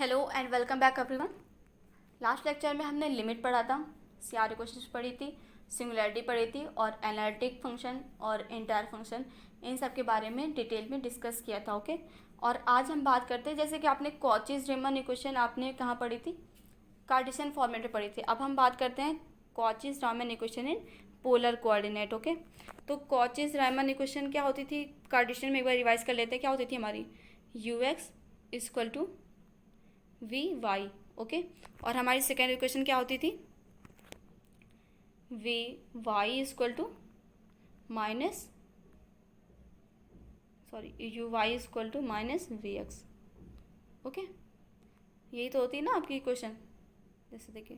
Hello and welcome back everyone. Last lecture में हमने limit पढ़ा था, सीआरओ क्वेश्चंस पढ़ी थी, सिंगुलैरिटी पढ़ी थी और एनालिटिक फंक्शन और इंटायर फंक्शन, इन सब के बारे में डिटेल में डिस्कस किया था। ओके, और आज हम बात करते हैं, जैसे कि आपने कॉचीज रीमन इक्वेशन आपने कहाँ पढ़ी थी, कार्टेशियन फॉर्मेट में पढ़ी थी। अब हम बात करते हैं Cauchy's Raman equation in polar coordinate. Okay, तो कॉचीज रामन इक्वेशन क्या होती थी कार्टेशियन में, एक बार रिवाइज कर लेते हैं। क्या होती थी हमारी, u x equal to v y. Okay, और हमारी सेकेंड इक्वेशन क्या होती थी, v y equal to minus u y equal to minus v x. Okay, यही तो होती है ना आपकी इक्वेशन। जैसे देखिए,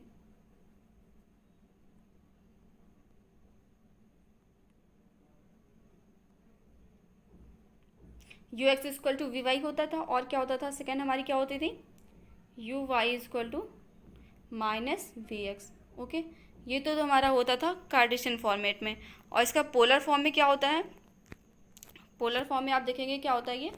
u x equal to v y होता था, और क्या होता था सेकेंड हमारी क्या होती थी, u y equal to minus v x. Okay, ये तो हमारा होता था कार्टेशियन फॉर्मेट में। और इसका पोलर फॉर्म में क्या होता है, पोलर फॉर्म में आप देखेंगे क्या होता है, ये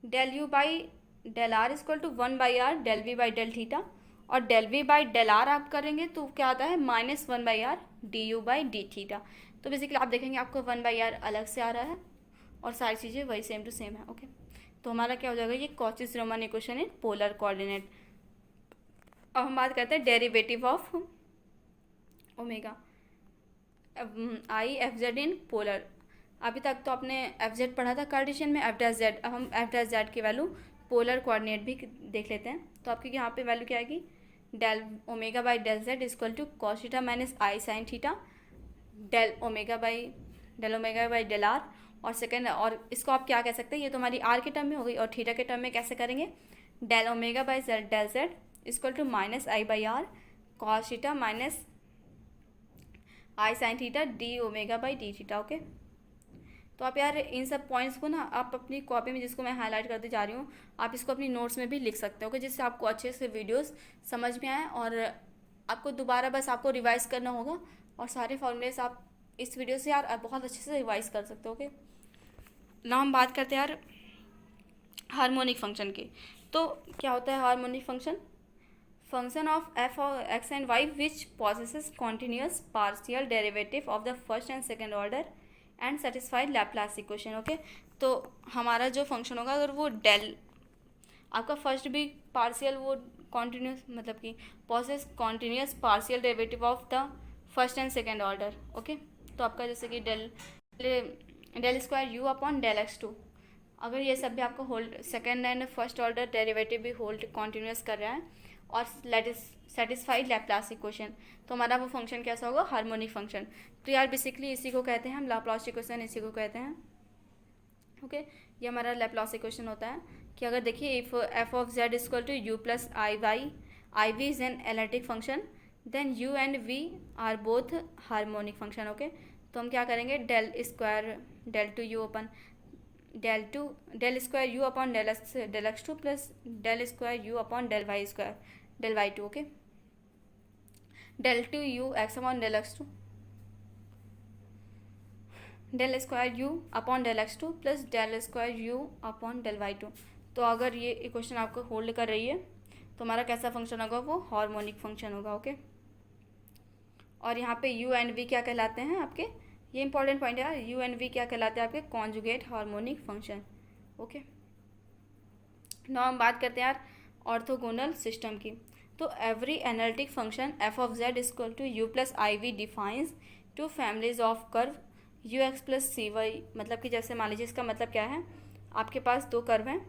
del u by del r equal to 1/r del v by del theta, और del v by del r आप करेंगे तो क्या आता है -1/r d u by d theta. तो बेसिकली आप देखेंगे आपको 1/r अलग से आ रहा है और सारी चीज़ें वही सेम टू सेम है। ओके, तो हमारा क्या हो जाएगा, ये Cauchy's Riemann equation in polar coordinate. अब हम बात करते हैं derivative of omega i f z in polar. अभी तक तो आपने एफ जेड पढ़ा था कार्टेशियन में, एफ डैश जेड। अब हम एफ डैश जेड की वैल्यू पोलर कोऑर्डिनेट भी देख लेते हैं। तो आपकी यहाँ पे वैल्यू क्या आएगी, del omega by del z equal to cos theta minus i sine theta, del omega by del r. और सेकेंड, और इसको आप क्या कह सकते हैं, ये तो हमारी आर के टर्म में हो गई, और थीटा के टर्म में कैसे करेंगे, del omega by del z equal to minus i by r cos theta minus i sine theta d omega by d theta. Okay, तो आप यार इन सब पॉइंट्स को ना आप अपनी कॉपी में, जिसको मैं हाईलाइट करते जा रही हूँ, आप इसको अपनी नोट्स में भी लिख सकते हो, जिससे आपको अच्छे से वीडियोस समझ में आए और आपको दोबारा बस आपको रिवाइज करना होगा, और सारे फॉर्मूलेस आप इस वीडियो से यार बहुत अच्छे से रिवाइज कर सकते हो। ओके, ना हम बात करते हैं यार हार्मोनिक फंक्शन की। तो क्या होता है harmonic function, function of f of x and y which possesses continuous partial derivative of the first and second order and satisfied Laplace equation। Okay, तो हमारा जो फंक्शन होगा, अगर वो डेल आपका फर्स्ट भी पार्शियल वो कॉन्टीन्यूस मतलब कि possess continuous partial derivative of the first and second order. Okay, तो आपका जैसे कि del square u upon del x two, अगर ये सब भी आपको hold second and first order derivative भी होल्ड कॉन्टीन्यूस कर रहा है और सेटिस्फाइड लैप्लास इक्वेशन, तो हमारा वो फंक्शन कैसा होगा, हार्मोनिक फंक्शन। तो यार बेसिकली इसी को कहते हैं हम लैप्लास इक्वेशन, इसी को कहते हैं। ओके, ये हमारा लैप्लास इक्वेशन होता है कि अगर देखिए if f of z equal to you plus I v is an analytic function, then u and v are both harmonic function. Okay, तो हम क्या करेंगे, del two u upon del square u upon del x two plus del square u upon del y two. Okay, del two u x upon del x two, del square u upon del x two plus del square u upon del y two. तो अगर ये equation आपको hold कर रही है तो हमारा कैसा फंक्शन होगा, वो हार्मोनिक फंक्शन होगा। ओके, और यहाँ पे यू एंड वी क्या कहलाते हैं आपके, ये इंपॉर्टेंट पॉइंट है यार, यू एंड वी क्या कहलाते हैं आपके, conjugate harmonic function. Okay, now हम बात करते हैं यार ऑर्थोगोनल सिस्टम की। तो every analytic function f of z equal to you plus I v defines two families of curve u x plus c y. मतलब कि जैसे मान लीजिए, इसका मतलब क्या है, आपके पास दो कर्व हैं,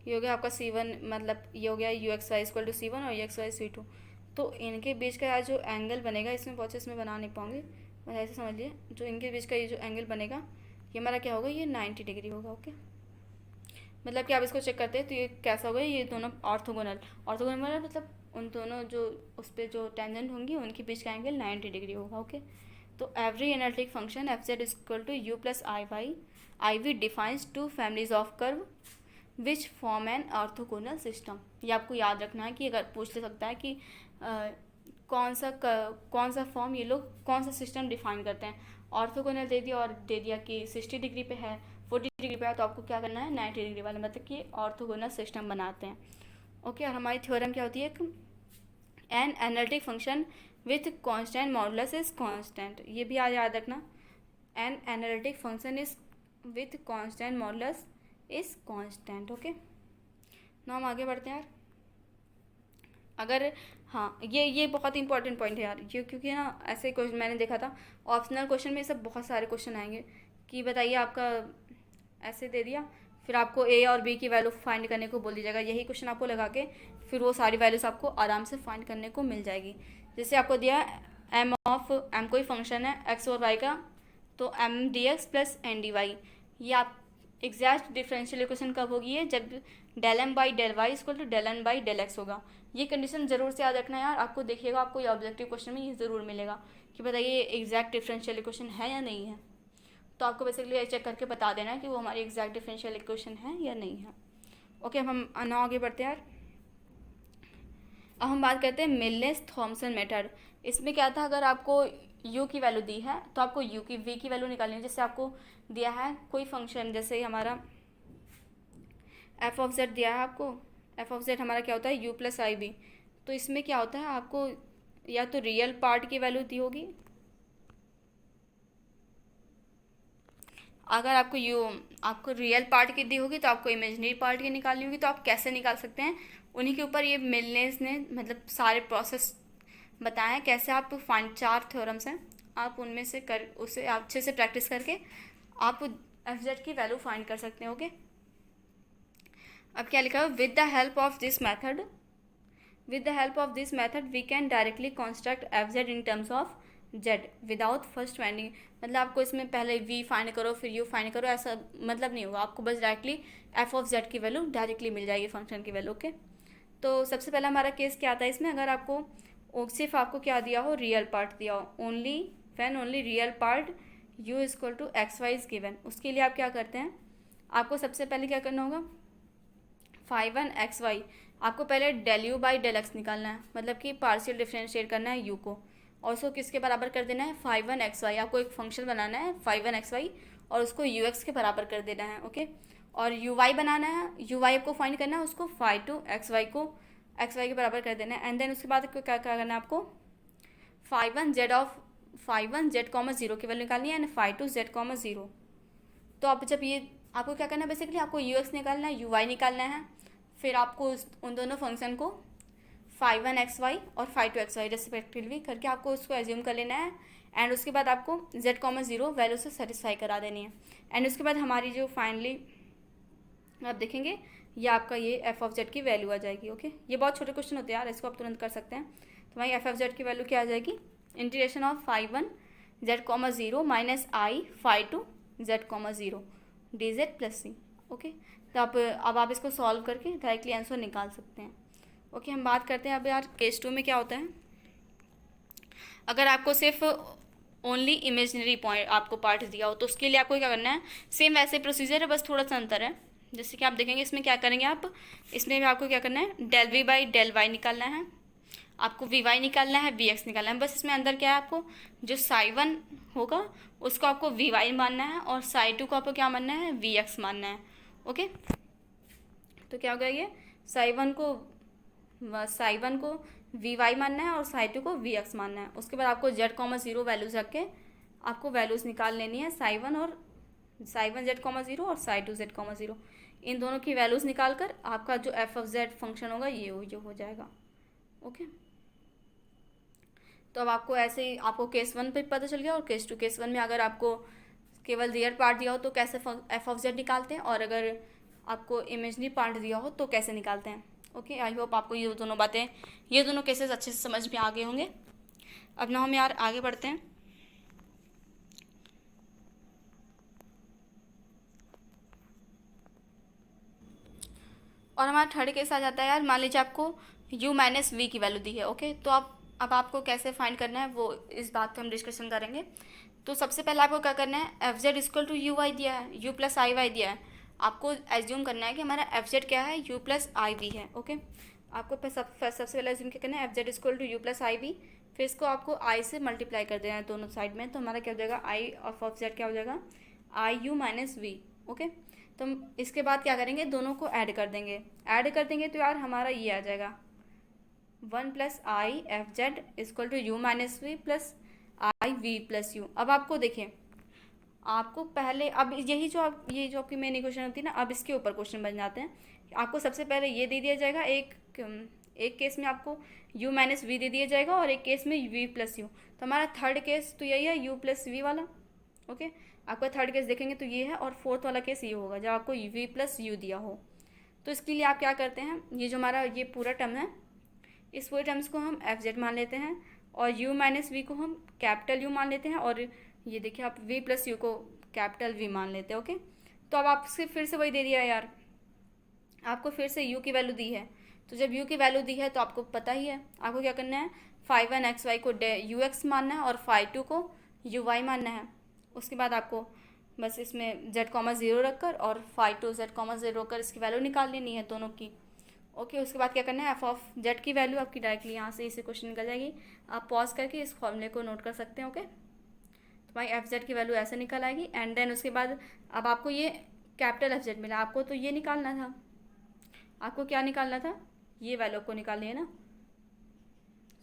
ये हो गया आपका सी वन, मतलब ये हो गया u x y equal to c one और u x y c two. तो इनके बीच का यार जो एंगल बनेगा, इसमें बहुत से इसमें बना नहीं पाऊंगी, बस ऐसे समझ लिए, जो इनके बीच का ये जो एंगल बनेगा, ये हमारा क्या होगा, ये 90 डिग्री होगा। ओके, मतलब कि आप इसको चेक करते हैं तो ये कैसा होगा, ये दोनों ऑर्थोगोनल मतलब उन दोनों जो उस पर जो टेंजेंट होंगी उनके बीच का एंगल 90 डिग्री होगा। ओके, तो every analytic function f z equal to you plus I v defines two families of curve which form an orthogonal system. ये आपको याद रखना है कि अगर पूछ ले सकता है कि कौन सा फॉर्म ये लोग कौन सा सिस्टम डिफाइन करते हैं, ऑर्थोगोनल दे दिया और दे दिया कि 60 डिग्री पे है, 40 डिग्री पे है, तो आपको क्या करना है 90 डिग्री वाला, मतलब कि ऑर्थोगोनल सिस्टम बनाते हैं। ओके, और हमारी थ्योरम क्या होती है, an analytic function with constant modulus is constant, ये भी आज याद रखना, an analytic function is with constant modulus is constant. Okay, ना हम आगे बढ़ते हैं यार। अगर हाँ, ये बहुत इंपॉर्टेंट पॉइंट है यार, ये क्योंकि ना ऐसे क्वेश्चन मैंने देखा था ऑप्शनल क्वेश्चन में, सब बहुत सारे क्वेश्चन आएंगे कि बताइए आपका ऐसे दे दिया, फिर आपको ए और बी की वैल्यू फाइंड करने को बोल दी जाएगा, यही क्वेश्चन आपको लगा के फिर वो सारी वैल्यूज आपको आराम से फाइंड करने को मिल जाएगी। जैसे आपको दिया एम ऑफ एम कोई फंक्शन है एक्स और वाई का, तो M d x plus N d y, ये आप एग्जैक्ट डिफरेंशियल इक्वेशन कब होगी है, जब del M by del y equal to del N by del x होगा। ये कंडीशन जरूर से याद रखना यार, आपको देखिएगा आपको ये ऑब्जेक्टिव क्वेश्चन में ये ज़रूर मिलेगा कि बताइए एग्जैक्ट डिफरेंशियल इक्वेशन है या नहीं है, तो आपको बेसिकली ये चेक करके बता देना है कि वो हमारी एग्जैक्ट डिफरेंशियल इक्वेशन है या नहीं है। ओके, अब हम ना आगे बढ़ते हैं यार। अब हम बात करते हैं मिलनेस थॉमसन मेथड। इसमें क्या था, अगर आपको u की वैल्यू दी है तो आपको u की v की वैल्यू निकालनी है। जैसे आपको दिया है कोई फंक्शन, जैसे हमारा f ऑफ z दिया है आपको, f ऑफ z हमारा क्या होता है u प्लस आई बी, तो इसमें क्या होता है आपको या तो रियल पार्ट की वैल्यू दी होगी, अगर आपको रियल पार्ट की दी होगी तो आपको इमेजिनरी पार्ट की निकालनी होगी, तो आप कैसे निकाल सकते हैं, उन्हीं के ऊपर ये मिलनेस ने मतलब सारे प्रोसेस बताया है कैसे आप फाइंड, 4 थ्योरम्स हैं, आप उनमें से कर उसे आप अच्छे से प्रैक्टिस करके आप एफ जेड की वैल्यू फाइंड कर सकते हैं। ओके, अब क्या लिखा है, with the help of this method, with the help of this method we can directly construct f z in terms of z without first finding, मतलब आपको इसमें पहले वी फाइंड करो फिर यू फाइंड करो, ऐसा मतलब नहीं होगा, आपको बस डायरेक्टली एफ ऑफ जेड की वैल्यू डायरेक्टली मिल जाएगी, फंक्शन की वैल्यू। ओके, तो सबसे पहला हमारा केस क्या आता है इसमें, अगर आपको सिर्फ आपको क्या दिया हो, रियल पार्ट दिया हो, only when only real part u equal to x y is given, उसके लिए आप क्या करते हैं, आपको सबसे पहले क्या करना होगा, फाइव वन एक्स वाई, आपको पहले del u by del x निकालना है, मतलब कि पार्शियल डिफरेंशिएट करना है u को, और उसको किसके बराबर कर देना है, फाइव वन एक्स वाई, आपको एक फंक्शन बनाना है फाइव वन एक्स वाई और उसको यू एक्स के बराबर कर देना है। ओके, और यू वाई बनाना है, यू वाई आपको फाइंड करना है, उसको फाइव टू एक्स वाई को एक्स वाई के बराबर कर देना है, एंड देन उसके बाद क्या करना है, आपको five one z comma zero की वैल्यू निकालनी है and five two z comma zero. तो आप जब ये आपको क्या करना है, बेसिकली आपको यू एक्स निकालना है, यू वाई निकालना है, फिर आपको उन दोनों फंक्शन को फाइव वन एक्स वाई और five two x y respectively करके आपको उसको एज्यूम कर लेना है, एंड उसके बाद आपको जेड कॉमा जीरो वैल्यू से सेटिस्फाई करा देनी है, एंड उसके बाद हमारी जो फाइनली आप देखेंगे ये आपका ये एफ ऑफ जेड की वैल्यू आ जाएगी। ओके, ये बहुत छोटे क्वेश्चन होते हैं यार, इसको आप तुरंत कर सकते हैं। तो हमारी एफ ऑफ जेड की वैल्यू क्या आ जाएगी, integration of five one z comma zero minus i five two z comma zero d z plus c. Okay, तो अब आप इसको सॉल्व करके डायरेक्टली आंसर निकाल सकते हैं। ओके, हम बात करते हैं अब यार केस 2 में क्या होता है, अगर आपको सिर्फ ओनली इमेजिनरी पॉइंट आपको पार्ट दिया हो तो उसके लिए आपको क्या करना है, सेम वैसे प्रोसीजर है, बस थोड़ा सा अंतर है। जैसे कि आप देखेंगे इसमें क्या करेंगे आप, इसमें भी आपको क्या करना है, del v by del y निकालना है, आपको वी वाई निकालना है, वी एक्स निकालना है, बस इसमें अंदर क्या है, आपको जो साई वन होगा उसको आपको वी वाई मानना है और साई टू को आपको क्या मानना है, वी एक्स मानना है। ओके, तो क्या हो गया, ये साई वन को वी वाई मानना है और साई टू को वी एक्स मानना है। उसके बाद आपको जेड कॉमा जीरो वैल्यूज रख के आपको वैल्यूज निकाल लेनी है, psi one z comma zero और psi two z comma zero, इन दोनों की वैल्यूज निकाल कर आपका जो एफ ऑफ जेड फंक्शन होगा ये हो जाएगा। ओके, तो अब आपको ऐसे ही आपको केस 1 पे पता चल गया, और केस 2 केस 1 में अगर आपको केवल रियल पार्ट दिया हो तो कैसे एफ ऑफ जेड निकालते हैं, और अगर आपको इमेजनरी पार्ट दिया हो तो कैसे निकालते हैं। ओके, आई होप आपको ये दोनों केसेस अच्छे से समझ में आ गए होंगे। अब ना हम यार आगे बढ़ते हैं। और हमारा थर्ड केस आ जाता है यार, मान लीजिए आपको u माइनस वी की वैल्यू दी है। ओके, तो अब आपको कैसे फाइंड करना है वो इस बात पे हम डिस्कशन करेंगे। तो सबसे पहले आपको क्या करना है, f z equal to u y दिया है, यू प्लस आई वाई दिया है, आपको एज्यूम करना है कि हमारा एफ जेड क्या है, यू प्लस आई वी है। ओके, आपको सबसे पहले एज्यूम क्या करना है, f z equal to you plus I v, फिर इसको आपको आई से मल्टीप्लाई कर देना है दोनों साइड में, तो हमारा क्या हो जाएगा, आई ऑफ जेड क्या हो जाएगा, आई यू माइनस वी। ओके, तो हम इसके बाद क्या करेंगे, दोनों को ऐड कर देंगे। ऐड कर देंगे तो यार हमारा ये आ जाएगा 1+i(f(z) equal to u minus v plus I v plus u. अब आपको देखिए, आपको पहले अब यही जो आप ये जो आपकी मेन इक्वेशन होती है ना, अब इसके ऊपर क्वेश्चन बन जाते हैं। आपको सबसे पहले ये दे दिया जाएगा, एक केस में आपको u माइनस वी दे दिया जाएगा और एक केस में v प्लस यू। तो हमारा थर्ड केस तो यही है u प्लस वी वाला। ओके, आपका थर्ड केस देखेंगे तो ये है, और फोर्थ वाला केस ये होगा जब आपको v प्लस यू दिया हो। तो इसके लिए आप क्या करते हैं, ये जो हमारा ये पूरा टर्म है, इस पूरे टर्म्स को हम एफ मान लेते हैं और u माइनस वी को हम कैपिटल U मान लेते हैं, और ये देखिए आप v प्लस यू को कैपिटल V मान लेते हैं। ओके, तो अब आपसे फिर से वही दे दिया है यार, आपको फिर से u की वैल्यू दी है। तो जब u की वैल्यू दी है तो आपको पता ही है आपको क्या करना है, φ1xy को ux मानना है और φ2 को uy मानना है। उसके बाद आपको बस इसमें z,0 रखकर और φ2 z,0 रखकर इसकी वैल्यू निकाल लेनी है दोनों की। ओके, उसके बाद क्या करना है, f(z) की वैल्यू आपकी डायरेक्टली यहाँ से इसे क्वेश्चन निकल जाएगी। आप पॉज करके इस फॉर्मूले को नोट कर सकते हैं। ओके, तो भाई f(z) की वैल्यू ऐसे निकल आएगी। एंड देन उसके बाद अब आपको ये कैपिटल f(z) मिला, आपको तो ये निकालना था, आपको क्या निकालना था, ये वैल्यू को निकालनी है ना,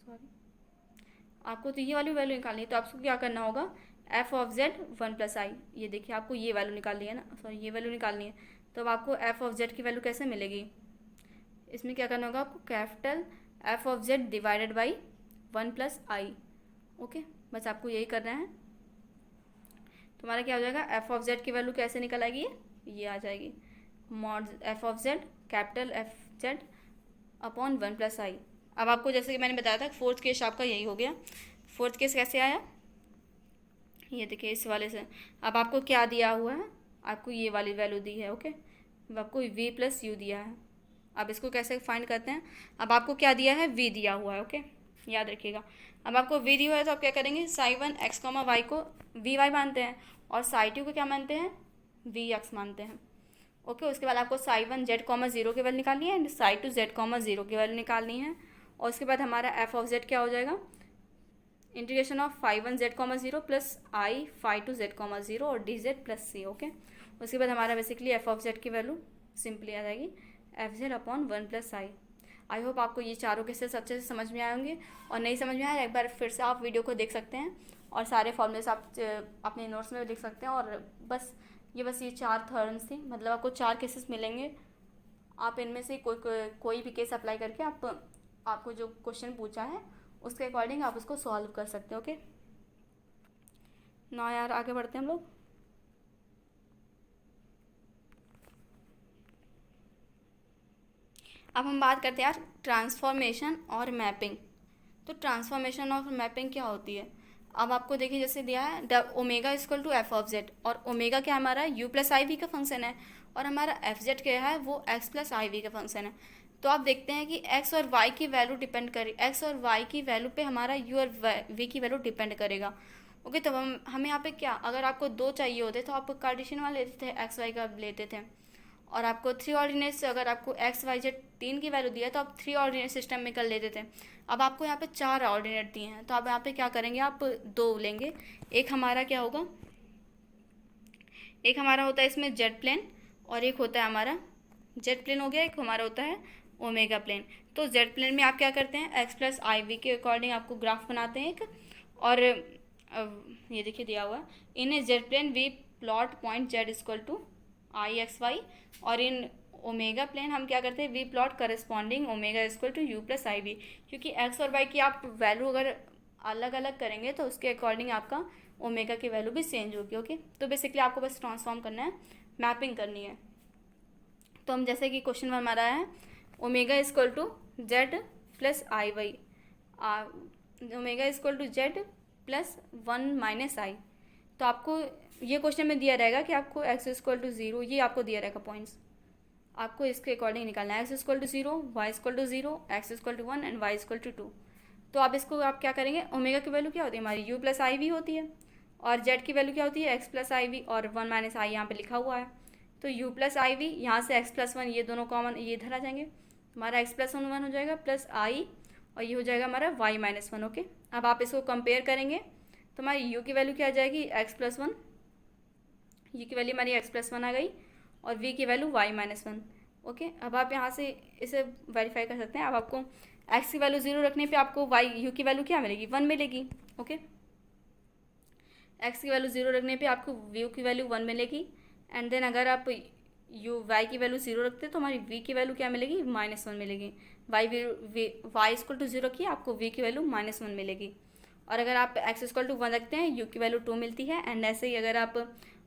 सॉरी, आपको तो ये वाली वैल्यू निकालनी है। तो आपको क्या करना होगा, f(z) 1+i, ये देखिए आपको ये वैल्यू निकालनी है ना, सॉरी ये वैल्यू निकालनी है। तो अब आपको f(z) की वैल्यू कैसे मिलेगी, इसमें क्या करना होगा आपको, capital f(z) divided by 1+i। Okay, बस आपको यही करना है। तुम्हारा क्या हो जाएगा, f(z) की वैल्यू कैसे निकल आएगी, ये आ जाएगी mod f(z) capital f(z) upon 1+i। अब आपको जैसे कि मैंने बताया था फोर्थ केस आपका यही हो गया। फोर्थ केस कैसे आया, ये देखिए इस वाले से। अब आपको क्या दिया हुआ है, आपको ये वाली वैल्यू दी है। ओके, अब आपको v प्लस यू दिया है। अब इसको कैसे फाइंड करते हैं, अब आपको क्या दिया है, v दिया हुआ है। ओके, याद रखिएगा, अब आपको v दिया हुआ है तो आप क्या करेंगे, ψ1x, y को vy मानते हैं और ψ2 को क्या मानते हैं, vx मानते हैं। ओके, उसके बाद आपको ψ1 z,0 की वैल्यू निकालनी है एंड ψ2 z,0 की वैल्यू निकालनी है। और उसके बाद हमारा f(z) क्या हो जाएगा, integration of φ1 z,0 plus I φ2 z,0 और dz प्लस c। ओके, उसके बाद हमारा बेसिकली f(z) की वैल्यू सिंपली आ जाएगी f(z) upon 1+i। I hope आपको ये चारों केसेस अच्छे से समझ में आए होंगे, और नहीं समझ में आया एक बार फिर से आप वीडियो को देख सकते हैं और सारे फॉर्मूलेस आप अपने नोट्स में लिख सकते हैं। और बस ये 4 थर्म्स थी, मतलब आपको 4 केसेस मिलेंगे, आप इनमें से कोई भी केस अप्लाई करके आपको जो क्वेश्चन पूछा है उसके अकॉर्डिंग आप उसको सॉल्व कर सकते हो। ओके, ना यार आगे बढ़ते हैं हम लोग। अब हम बात करते हैं यार ट्रांसफॉर्मेशन और मैपिंग। तो ट्रांसफॉर्मेशन और मैपिंग क्या होती है, अब आपको देखिए जैसे दिया है the omega equal to f(z), और ओमेगा क्या हमारा u प्लस आई वी का फंक्शन है और हमारा f(z) क्या है, वो x प्लस आई वी का फंक्शन है। तो आप देखते हैं कि x और y की वैल्यू डिपेंड करे, x और y की वैल्यू पे हमारा u और v की वैल्यू डिपेंड करेगा। ओके, तो हमें यहाँ पे क्या, अगर आपको 2 चाहिए होते तो आप कार्टेशियन वाला लेते थे, एक्स वाई का लेते थे। और आपको 3 ऑर्डिनेट से अगर आपको एक्स वाई जेड 3 की वैल्यू दिया तो आप 3 ऑर्डिनेट सिस्टम में कर लेते थे। अब आपको यहाँ पे 4 ऑर्डिनेट दिए हैं, तो आप यहाँ पे क्या करेंगे, आप 2 लेंगे। एक हमारा क्या होगा, एक हमारा होता है इसमें जेड प्लेन और एक होता है हमारा जेड प्लेन हो गया, एक हमारा होता है ओमेगा प्लेन। तो जेड प्लेन में आप क्या करते हैं, एक्स प्लस आई वी के अकॉर्डिंग आपको ग्राफ बनाते हैं एक, और ये देखिए दिया हुआ in Z plane we plot point Z equal to I X Y, और इन ओमेगा प्लेन हम क्या करते हैं, we plot corresponding omega equal to you plus I V, क्योंकि एक्स और वाई की आप वैल्यू अगर अलग अलग करेंगे तो उसके अकॉर्डिंग आपका ओमेगा की वैल्यू भी चेंज होगी। ओके, तो बेसिकली आपको बस ट्रांसफॉर्म करना है, मैपिंग करनी है। तो हम जैसे कि क्वेश्चन में हमारा है omega equal to Z plus I Y, omega equal to Z plus 1 minus I. तो आपको ये क्वेश्चन में दिया रहेगा कि आपको एक्स इक्वल टू 0, ये आपको दिया रहेगा पॉइंट्स, आपको इसके अकॉर्डिंग निकालना है, x equal to 0, y equal to 0, x equal to 1 and y equal to 2। तो आप इसको आप क्या करेंगे, ओमेगा की वैल्यू क्या होती है हमारी, यू प्लस आई वी होती है, और जेड की वैल्यू क्या होती है, एक्स प्लस आई वी, और 1 माइनस आई यहाँ पे लिखा हुआ है। तो यू प्लस आई वी, यहाँ से एक्स प्लस 1 ये दोनों कॉमन ये इधर आ जाएंगे, हमारा एक्स प्लस 1 हो जाएगा प्लस आई, और ये हो जाएगा हमारा वाई माइनस 1। ओके, अब आप इसको कंपेयर करेंगे तो हमारी यू की वैल्यू क्या आ जाएगी, एक्स प्लस 1, यू की वैल्यू हमारी एक्स प्लस 1 आ गई, और v की वैल्यू y-1। ओके, अब आप यहाँ से इसे वेरीफाई कर सकते हैं। अब आपको x की वैल्यू 0 रखने पे आपको u की वैल्यू क्या मिलेगी, 1 मिलेगी। ओके, x की वैल्यू 0 रखने पे आपको v की वैल्यू 1 मिलेगी। एंड देन अगर आप y की वैल्यू 0 रखते हैं तो हमारी v की वैल्यू क्या मिलेगी, -1 मिलेगी। y इक्वल टू 0 रखिए, आपको v की वैल्यू -1 मिलेगी। और अगर आप x इक्वल टू 1 रखते हैं u की वैल्यू 2 मिलती है। एंड ऐसे ही अगर आप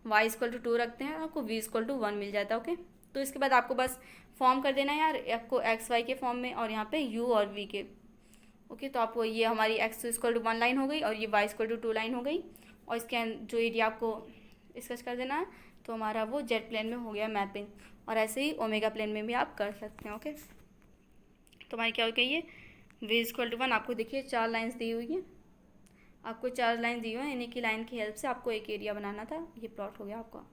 y इक्वल टू 2 रखते हैं आपको v इक्वल टू 1 मिल जाता है। ओके, तो इसके बाद आपको बस फॉर्म कर देना है यार, आपको एक्स वाई के फॉर्म में और यहाँ पे u और v के। ओके, तो आपको ये हमारी x इक्वल टू 1 लाइन हो गई और ये y इक्वल टू 2 लाइन हो गई। और इसके जो एरिया आपको स्केच कर देना है, तो हमारा वो जेड प्लेन में हो गया मैपिंग। और ऐसे ही ओमेगा प्लेन में भी आप कर सकते हैं। ओके, तो हमारी क्या हो गई, ये v इक्वल टू 1। आपको देखिए 4 लाइन्स दी हुई है, आपको 4 लाइन दी हुई है, इन्हीं की लाइन की हेल्प से आपको एक एरिया बनाना था। ये प्लॉट हो गया आपका।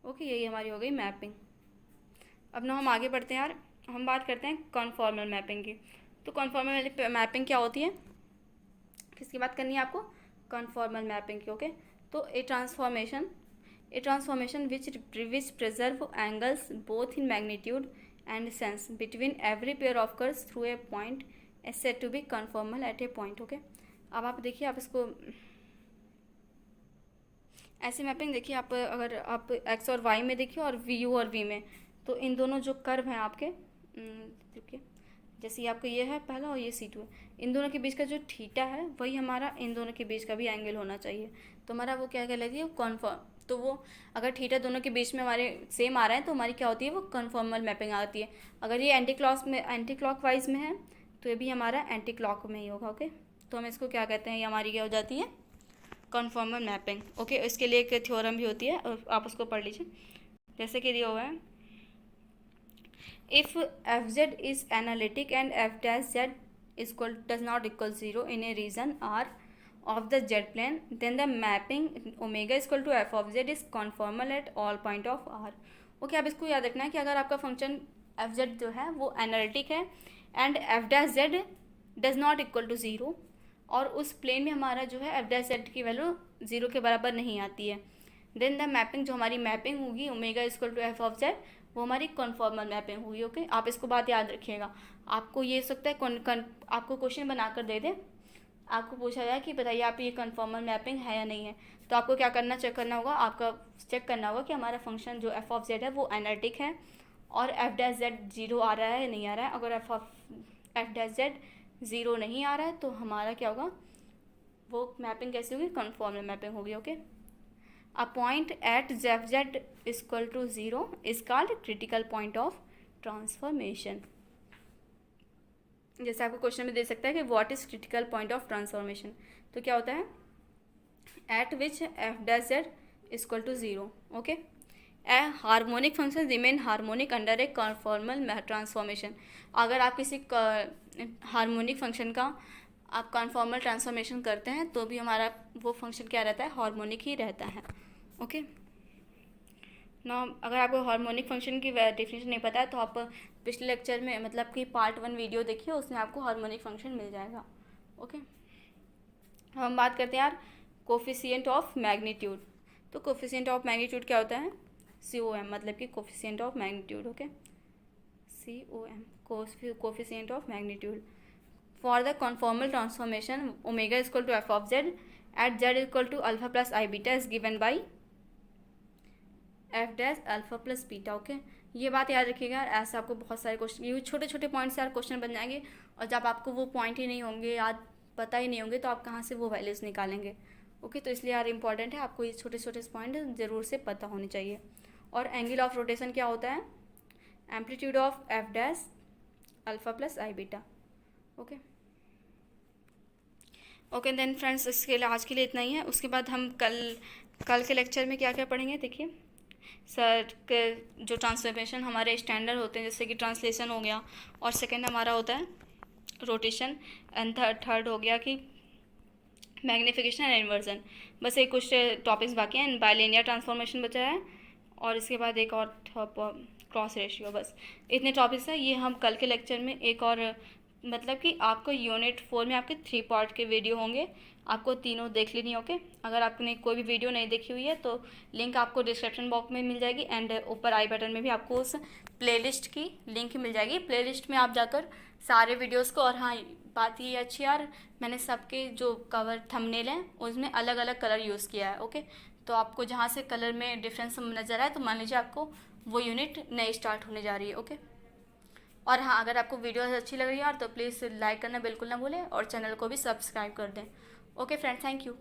ओके, यही हमारी हो गई मैपिंग। अब ना हम आगे बढ़ते हैं यार, हम बात करते हैं कॉन्फॉर्मल मैपिंग की। तो कॉन्फॉर्मल मैपिंग क्या होती है, किसकी बात करनी है आपको, कॉन्फॉर्मल मैपिंग की। ओके, तो a transformation which preserve angles both in magnitude and sense between every pair of curves through a point is said to be conformal at a point. Okay, अब आप देखिए, आप इसको ऐसी मैपिंग देखिए, आप अगर आप एक्स और वाई में देखिए और वी यू और वी में, तो इन दोनों जो कर्व हैं आपके, देखिए जैसे ये आपका ये है पहला और ये C2 है, इन दोनों के बीच का जो थीटा है वही हमारा इन दोनों के बीच का भी एंगल होना चाहिए। तो हमारा वो क्या कहलाती है, कॉन्फॉर्म। तो वो अगर थीटा दोनों के बीच में हमारे सेम आ रहा है तो हमारी क्या होती है, वो कॉन्फॉर्मल मैपिंग आती है। अगर ये एंटी क्लॉक वाइज में है तो ये भी हमारा एंटी क्लॉक में ही होगा। ओके, तो हम इसको क्या कहते हैं, ये हमारी क्या हो जाती है, कॉन्फॉर्मल मैपिंग। ओके, इसके लिए एक थ्योरम भी होती है और आप उसको पढ़ लीजिए, जैसे कि दिया हुआ है, if fz is analytic and f dash z does not equal 0 in a region R of the z plane, then the mapping omega is equal to f of z is conformal at all point of R। Okay, अब इसको याद रखना है कि अगर आपका function f Z जो है वो एनालिटिक है and f dash z does not equal to 0, और उस प्लेन में हमारा जो है एफ डैश जेड की वैल्यू 0 के बराबर नहीं आती है, देन द मैपिंग, जो हमारी मैपिंग होगी omega equal to f of z, वो हमारी कॉन्फॉर्मल मैपिंग होगी। ओके, आप इसको बात याद रखिएगा। आपको ये हो सकता है आपको क्वेश्चन बनाकर दे दे, आपको पूछा जाए कि बताइए आप ये कॉन्फॉर्मल मैपिंग है या नहीं है, तो आपको क्या करना, चेक करना होगा, आपका चेक करना होगा कि हमारा फंक्शन जो एफ ऑफ जेड है वो एनालिटिक है और एफ डैश जेड 0 आ रहा है नहीं आ रहा है। अगर एफ डैश जेड 0 नहीं आ रहा है तो हमारा क्या होगा, वो मैपिंग कैसी होगी, कॉन्फॉर्मल मैपिंग होगी। Okay, A point at z is equal to 0 is called critical point of transformation। जैसे आपको क्वेश्चन में दे सकता है कि what is critical point of transformation, तो क्या होता है, at which f dash z is equal to 0। Okay, a harmonic function remain harmonic under a conformal transformation. अगर आप किसी हार्मोनिक फंक्शन का आप कॉन्फॉर्मल ट्रांसफॉर्मेशन करते हैं तो भी हमारा वो फंक्शन क्या रहता है, हार्मोनिक ही रहता है। ओके, ना अगर आपको हार्मोनिक फंक्शन की डेफिनेशन नहीं पता है तो आप पिछले लेक्चर में, मतलब कि पार्ट 1 वीडियो देखिए, उसमें आपको हार्मोनिक फंक्शन मिल जाएगा। ओके, हम बात करते हैं यार कोफिशिएंट ऑफ मैग्नीट्यूड। तो कोफिशिएंट ऑफ मैग्नीट्यूड क्या होता है, COM, मतलब कि coefficient of magnitude. Okay, COM, coefficient of magnitude for the conformal transformation omega is equal to f of z at z is equal to alpha plus I beta is given by f dash alpha plus beta। Okay, ये बात याद रखिएगा, ऐसा आपको बहुत सारे question, ये छोटे छोटे पॉइंट से यार क्वेश्चन बन जाएंगे, और जब आपको वो पॉइंट ही नहीं होंगे, याद पता ही नहीं होंगे, तो आप कहाँ से वो वैल्यूज़ निकालेंगे। ओके, तो इसलिए यार इंपॉर्टेंट है, आपको ये छोटे छोटे पॉइंट ज़रूर से पता होने चाहिए। और एंगल ऑफ रोटेशन क्या होता है, amplitude of f dash alpha plus i beta. Okay okay then friends, इसके लिए आज के लिए इतना ही है। उसके बाद हम कल के लेक्चर में क्या क्या पढ़ेंगे, देखिए सर के जो ट्रांसफॉर्मेशन हमारे स्टैंडर्ड होते हैं, जैसे कि ट्रांसलेशन हो गया, और सेकंड हमारा होता है रोटेशन, एंड थर्ड हो गया कि मैग्नीफिकेशन एंड इन्वर्जन। बस एक कुछ टॉपिक्स बाकी हैं, बाइलिनियर ट्रांसफॉर्मेशन बचा है, और इसके बाद एक और क्रॉस रेशियो। बस इतने टॉपिक्स हैं, ये हम कल के लेक्चर में एक और मतलब कि आपको यूनिट 4 में आपके 3 पार्ट के वीडियो होंगे, आपको तीनों देख लेनी है। ओके, अगर आपने कोई भी वीडियो नहीं देखी हुई है तो लिंक आपको डिस्क्रिप्शन बॉक्स में मिल जाएगी, एंड ऊपर आई बटन में भी आपको उस प्लेलिस्ट की लिंक मिल जाएगी। प्लेलिस्ट में आप जाकर सारे वीडियोस को, और हाँ बात ये अच्छी यार, मैंने सबके जो कवर थंबनेल हैं उसमें अलग अलग कलर यूज़ किया है। ओके, तो आपको जहाँ से कलर में डिफरेंस नज़र आए तो मान लीजिए आपको वो यूनिट नई स्टार्ट होने जा रही है। ओके, और हाँ, अगर आपको वीडियो अच्छी लग रही है यार तो प्लीज़ लाइक करना बिल्कुल ना भूलें और चैनल को भी सब्सक्राइब कर दें। Okay friends, thank you.